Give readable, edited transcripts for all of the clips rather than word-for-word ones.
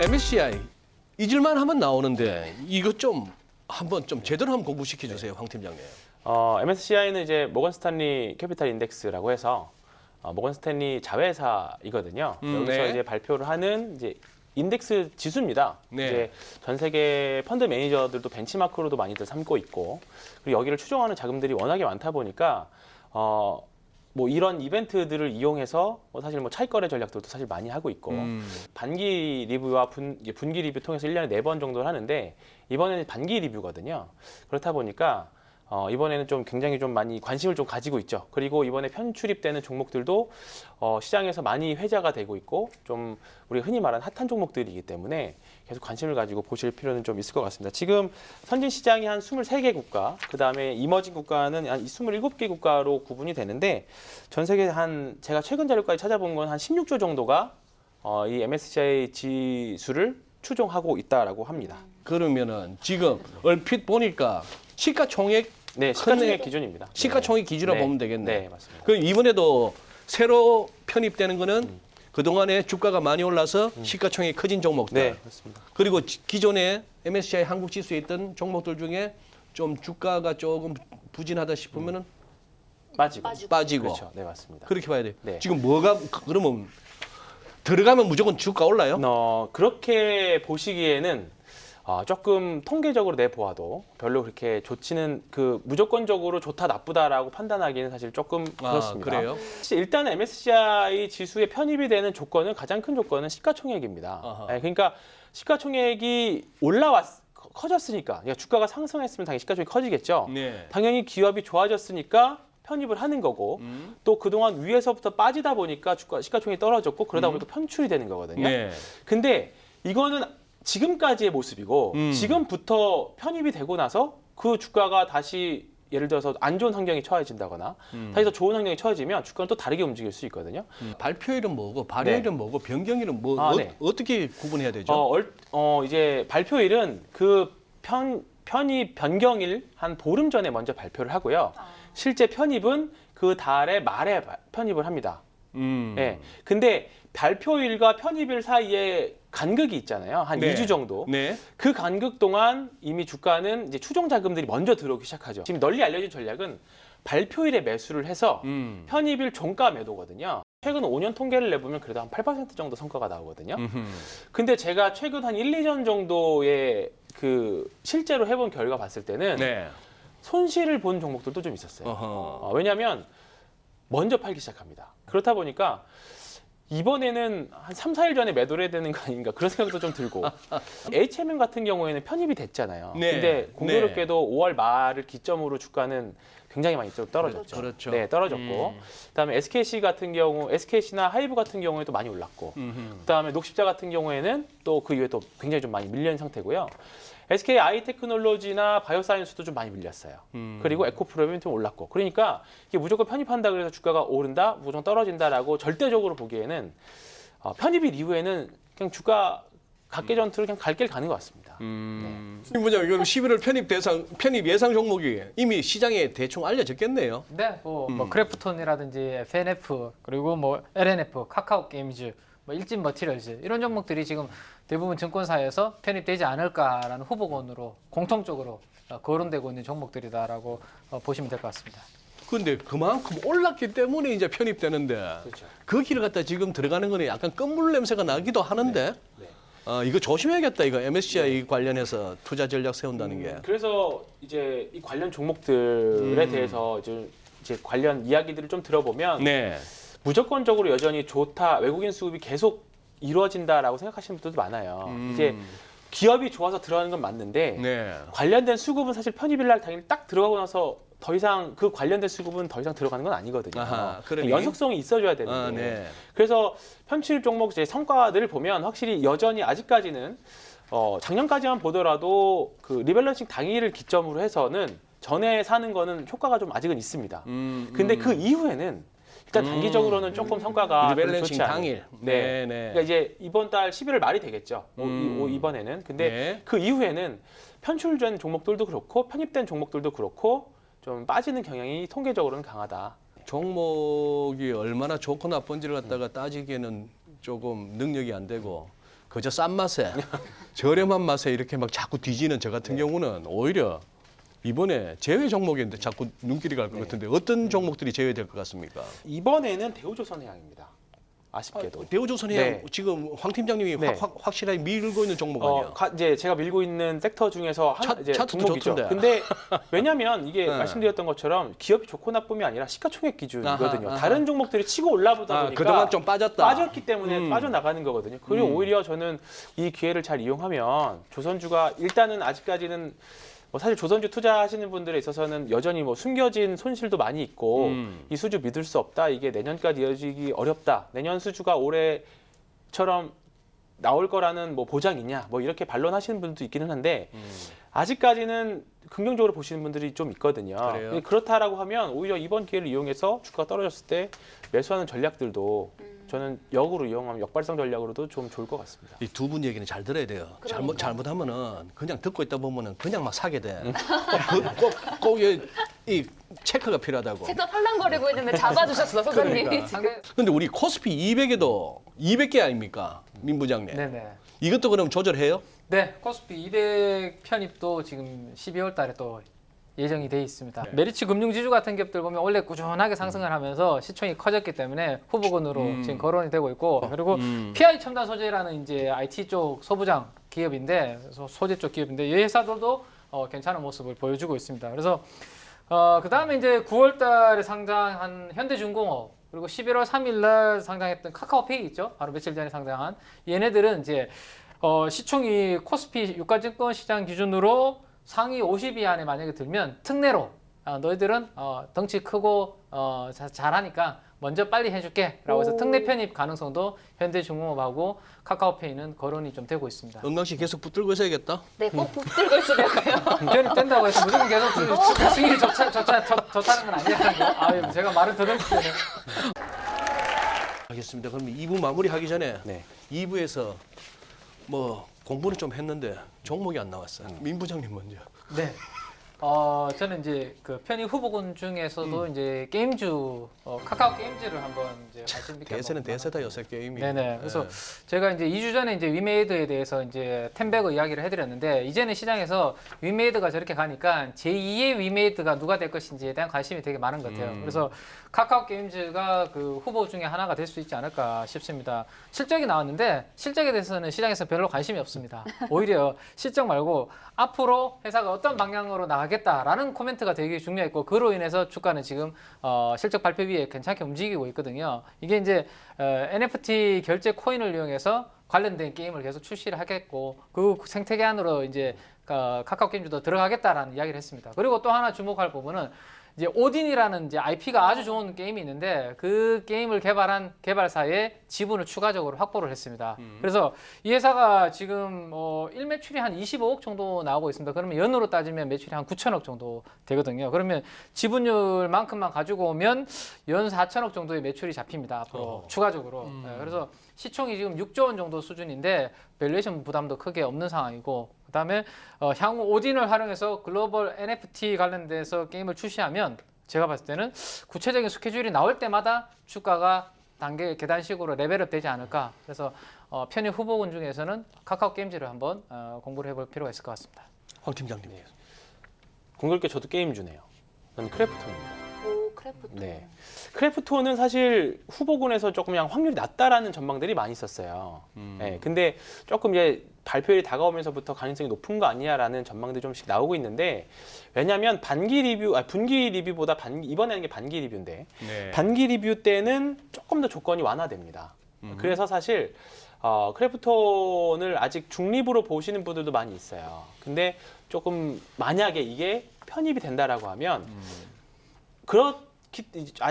MSCI 잊을만 하면 나오는데 이거 좀 한번 좀 제대로 한번 공부시켜 주세요, 황 팀장님. MSCI는 이제 모건 스탠리 캐피탈 인덱스라고 해서 모건 스탠리 자회사이거든요. 여기서 네. 이제 발표를 하는 이제 인덱스 지수입니다. 네. 이제 전 세계 펀드 매니저들도 벤치마크로도 많이들 삼고 있고, 그리고 여기를 추종하는 자금들이 워낙에 많다 보니까 뭐 이런 이벤트들을 이용해서 사실 뭐 차익거래 전략들도 사실 많이 하고 있고, 반기 리뷰와 분기 리뷰 통해서 1년에 4번 정도를 하는데, 이번에는 반기 리뷰거든요. 그렇다 보니까 이번에는 좀 굉장히 좀 많이 관심을 좀 가지고 있죠. 그리고 이번에 편출입되는 종목들도 시장에서 많이 회자가 되고 있고, 좀 우리가 흔히 말하는 핫한 종목들이기 때문에 계속 관심을 가지고 보실 필요는 좀 있을 것 같습니다. 지금 선진 시장이 한 23개 국가, 그다음에 이머징 국가는 한 27개 국가로 구분이 되는데, 전 세계 한 제가 최근 자료까지 찾아본 건 한 16조 정도가 이 MSCI 지수를 추종하고 있다라고 합니다. 그러면은 지금 얼핏 보니까 시가총액 네, 시가총액 기준입니다. 시가총액 기준으로 네. 보면 되겠네. 네, 맞습니다. 그럼 이번에도 새로 편입되는 거는 그동안에 주가가 많이 올라서 시가총액이 커진 종목들. 네, 맞습니다. 그리고 기존에 MSCI 한국 지수에 있던 종목들 중에 좀 주가가 조금 부진하다 싶으면은 빠지고. 그렇죠. 네, 맞습니다. 그렇게 봐야 돼요. 네. 지금 뭐가 그러면 들어가면 무조건 주가 올라요? 그렇게 보시기에는 조금 통계적으로 내보아도 별로 그렇게 좋지는, 무조건적으로 좋다 나쁘다라고 판단하기는 사실 조금 그렇습니다. 그래요? 일단은 MSCI 지수에 편입이 되는 조건은, 가장 큰 조건은 시가총액입니다. 아하. 네, 그러니까 시가총액이 커졌으니까, 그러니까 주가가 상승했으면 당연히 시가총액이 커지겠죠. 네. 당연히 기업이 좋아졌으니까 편입을 하는 거고, 또 그동안 위에서부터 빠지다 보니까 시가총액이 떨어졌고, 그러다 보니까 편출이 되는 거거든요. 네. 근데 이거는 지금까지의 모습이고, 지금부터 편입이 되고 나서 그 주가가 다시 예를 들어서 안 좋은 환경에 처해진다거나 다시 더 좋은 환경에 처해지면 주가는 또 다르게 움직일 수 있거든요. 발표일은 뭐고 발효일은 뭐고 변경일은 뭐 네. 어떻게 구분해야 되죠? 이제 발표일은 편입 변경일 한 보름 전에 먼저 발표를 하고요. 실제 편입은 그 달에 말에 편입을 합니다. 네. 근데 발표일과 편입일 사이에 간극이 있잖아요. 한 네. 2주 정도. 네. 그 간극 동안 이미 주가는 이제 추종 자금들이 먼저 들어오기 시작하죠. 지금 널리 알려진 전략은 발표일에 매수를 해서 편입일 종가 매도거든요. 최근 5년 통계를 내보면 그래도 한 8% 정도 성과가 나오거든요. 근데 제가 최근 한 1, 2년 정도의 실제로 해본 결과 봤을 때는 네. 손실을 본 종목들도 좀 있었어요. 어허. 왜냐하면 먼저 팔기 시작합니다. 그렇다 보니까 이번에는 한 3, 4일 전에 매도를 해야 되는 거 아닌가, 그런 생각도 좀 들고. HMM 같은 경우에는 편입이 됐잖아요. 네. 근데 공교롭게도 5월 말을 기점으로 주가는 굉장히 많이 좀 떨어졌죠. 그렇죠. 네, 떨어졌고. 그다음에 SKC 같은 경우, SKC나 하이브 같은 경우에도 많이 올랐고. 그다음에 녹십자 같은 경우에는 또 그 이후에 또 굉장히 좀 많이 밀린 상태고요. SK 아이테크놀로지나 바이오사이언스도 좀 많이 밀렸어요. 그리고 에코프로비는 좀 올랐고. 그러니까 이게 무조건 편입한다 그래서 주가가 오른다, 무조건 떨어진다라고 절대적으로 보기에는 편입일 이후에는 그냥 주가 각계 전투를 그냥 갈 길 가는 것 같습니다. 이 뭐냐, 이거 11월 편입 예상 종목이 이미 시장에 대충 알려졌겠네요. 네, 뭐 크래프톤이라든지 FNF, 그리고 뭐 LNF, 카카오 게임즈, 뭐 일진 머티리얼즈, 이런 종목들이 지금 대부분 증권사에서 편입되지 않을까라는 후보군으로 공통적으로 거론되고 있는 종목들이다라고 보시면 될 것 같습니다. 근데 그만큼 올랐기 때문에 이제 편입되는데 그렇죠. 그 길을 갖다 지금 들어가는 거는 약간 끝물 냄새가 나기도 하는데 네. 이거 조심해야겠다. 이거 MSCI 관련해서 투자 전략 세운다는 게. 그래서 이제 이 관련 종목들에 대해서 이제 관련 이야기들을 좀 들어보면 네. 무조건적으로 여전히 좋다, 외국인 수급이 계속 이루어진다라고 생각하시는 분들도 많아요. 이제 기업이 좋아서 들어가는 건 맞는데 네. 관련된 수급은 사실 편입일 날 당연히 딱 들어가고 나서 더 이상 그 관련된 수급은 더 이상 들어가는 건 아니거든요. 아하, 그러니? 연속성이 있어줘야 되는데. 네. 그래서 편취 종목 제 성과들을 보면 확실히 여전히 아직까지는 작년까지만 보더라도 그 리밸런싱 당일을 기점으로 해서는 전에 사는 거는 효과가 좀 아직은 있습니다. 근데 그 이후에는 일단 단기적으로는 조금 성과가 별로 리밸런싱 좋지 않아요. 당일. 네. 네. 그러니까 이제 이번 달 11월 말이 되겠죠. 이번에는. 근데 네. 그 이후에는 편출된 종목들도 그렇고 편입된 종목들도 그렇고 좀 빠지는 경향이 통계적으로는 강하다. 종목이 얼마나 좋고 나쁜지를 갖다가 따지기에는 조금 능력이 안 되고 그저 싼 맛에 저렴한 맛에 이렇게 막 자꾸 뒤지는 저 같은 경우는 오히려 이번에 제외 종목인데 자꾸 눈길이 갈 것 같은데 어떤 종목들이 제외될 것 같습니까? 이번에는 대우조선해양입니다. 아쉽게도. 대우조선해양 네. 지금 황 팀장님이 네. 확실하게 밀고 있는 종목 아니야? 이제 제가 밀고 있는 섹터 중에서 이제 차트도 종목이죠. 좋던데. 근데 왜냐하면 이게 네. 말씀드렸던 것처럼 기업이 좋고 나쁨이 아니라 시가총액 기준이거든요. 아하. 다른 종목들이 치고 올라보다 보니까 그동안 좀 빠졌다. 빠졌기 때문에 빠져나가는 거거든요. 그리고 오히려 저는 이 기회를 잘 이용하면 조선주가 일단은 아직까지는 뭐 사실 조선주 투자하시는 분들에 있어서는 여전히 뭐 숨겨진 손실도 많이 있고 이 수주 믿을 수 없다. 이게 내년까지 이어지기 어렵다. 내년 수주가 올해처럼 나올 거라는 뭐 보장이냐. 뭐 이렇게 반론하시는 분들도 있기는 한데 아직까지는 긍정적으로 보시는 분들이 좀 있거든요. 그래요? 그렇다라고 하면 오히려 이번 기회를 이용해서 주가가 떨어졌을 때 매수하는 전략들도 저는 역으로 이용하면 역발상 전략으로도 좀 좋을 것 같습니다. 이 두 분 얘기는 잘 들어야 돼요. 그러니까. 잘못하면은 그냥 듣고 있다 보면은 그냥 막 사게 돼. 꼭 이 체크가 필요하다고. 책도 팔랑거리고 있는데 잡아주셨어, 소장님. 그러니까. 근데 우리 코스피 200에도 200개 아닙니까? 민 부장님. 네네. 이것도 그럼 조절해요? 네, 코스피 200 편입도 지금 12월 달에 또 예정이 돼 있습니다. 메리츠 금융지주 같은 기업들 보면 원래 꾸준하게 상승을 하면서 시총이 커졌기 때문에 후보군으로 지금 거론이 되고 있고 그리고 PI 첨단 소재라는 이제 IT 쪽 소부장 기업인데 소재 쪽 기업인데 이 회사들도 괜찮은 모습을 보여주고 있습니다. 그래서 그 다음에 이제 9월 달에 상장한 현대중공업 그리고 11월 3일 날 상장했던 카카오페이 있죠. 바로 며칠 전에 상장한 얘네들은 이제 시총이 코스피 유가증권 시장 기준으로 상위 50위 안에 만약에 들면 특례로 너희들은 덩치 크고 잘하니까 먼저 빨리 해줄게 라고 해서 특례 편입 가능성도 현대중공업하고 카카오페이는 거론이 좀 되고 있습니다. 은강 씨 계속 붙들고 있어야겠다. 네, 꼭 붙들고 있으려고요. 편입된다고 해서 무조건 계속 승인이 좋다는 건 아니라는 거. 아, 제가 말을 더듬기는 알겠습니다. 그럼 2부 마무리하기 전에 네. 2부에서 뭐 공부는 좀 했는데 종목이 안 나왔어요. 민 부장님 먼저. 네. 저는 이제 그 편입 후보군 중에서도 이제 게임주 카카오 게임즈를 한번 이제 말씀 드릴게요. 대세는 대세다 요새 게임이. 네네. 그래서 제가 이제 2주 전에 이제 위메이드에 대해서 이제 템백을 이야기를 해드렸는데 이제는 시장에서 위메이드가 저렇게 가니까 제2의 위메이드가 누가 될 것인지에 대한 관심이 되게 많은 것 같아요. 그래서 카카오 게임즈가 그 후보 중에 하나가 될 수 있지 않을까 싶습니다. 실적이 나왔는데 실적에 대해서는 시장에서 별로 관심이 없습니다. 오히려 실적 말고 앞으로 회사가 어떤 방향으로 나가겠다라는 코멘트가 되게 중요했고 그로 인해서 주가는 지금 실적 발표 위에 괜찮게 움직이고 있거든요. 이게 이제 NFT 결제 코인을 이용해서 관련된 게임을 계속 출시를 하겠고 그 생태계 안으로 이제 카카오 게임즈도 들어가겠다라는 이야기를 했습니다. 그리고 또 하나 주목할 부분은 이제 오딘이라는 이제 IP가 아주 좋은 게임이 있는데 그 게임을 개발한 개발사의 지분을 추가적으로 확보를 했습니다. 그래서 이 회사가 지금 일매출이 한 25억 정도 나오고 있습니다. 그러면 연으로 따지면 매출이 한 9천억 정도 되거든요. 그러면 지분율만큼만 가지고 오면 연 4천억 정도의 매출이 잡힙니다. 앞으로 추가적으로. 네, 그래서 시총이 지금 6조 원 정도 수준인데 밸류에이션 부담도 크게 없는 상황이고 그다음에 향후 오딘을 활용해서 글로벌 NFT 관련돼서 게임을 출시하면 제가 봤을 때는 구체적인 스케줄이 나올 때마다 주가가 단계 계단식으로 레벨업 되지 않을까. 그래서 편입 후보군 중에서는 카카오 게임즈를 한번 공부를 해볼 필요가 있을 것 같습니다. 황 팀장님. 공교롭게 저도 게임주네요. 저는 크래프톤입니다. 오, 크래프톤. 네. 크래프톤은 사실 후보군에서 조금 그냥 확률이 낮다라는 전망들이 많이 있었어요. 네, 근데 조금 이제 발표일이 다가오면서부터 가능성이 높은 거 아니야라는 전망들이 좀씩 나오고 있는데 왜냐하면 분기 리뷰보다 이번에는 게 반기 리뷰인데 네. 반기 리뷰 때는 조금 더 조건이 완화됩니다. 그래서 사실 크래프톤을 아직 중립으로 보시는 분들도 많이 있어요. 근데 조금 만약에 이게 편입이 된다라고 하면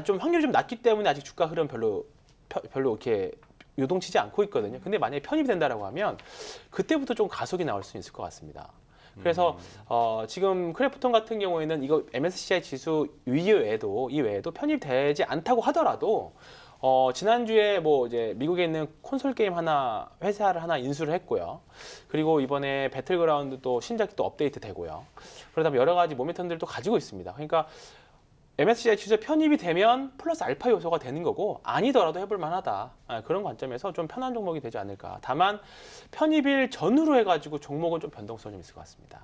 좀 확률이 좀 낮기 때문에 아직 주가 흐름 별로 이렇게 요동치지 않고 있거든요. 근데 만약에 편입이 된다라고 하면 그때부터 좀 가속이 나올 수 있을 것 같습니다. 그래서 지금 크래프톤 같은 경우에는 이거 MSCI 지수 이외에도 편입되지 않다고 하더라도 지난주에 뭐 이제 미국에 있는 콘솔 게임 회사를 하나 인수를 했고요. 그리고 이번에 배틀그라운드 또 신작이 또 업데이트 되고요. 그러다 보면 여러 가지 모멘텀들도 가지고 있습니다. 그러니까 MSCI 지수에 편입이 되면 플러스 알파 요소가 되는 거고 아니더라도 해볼 만하다. 그런 관점에서 좀 편한 종목이 되지 않을까. 다만 편입일 전후로 해가지고 종목은 좀 변동성이 좀 있을 것 같습니다.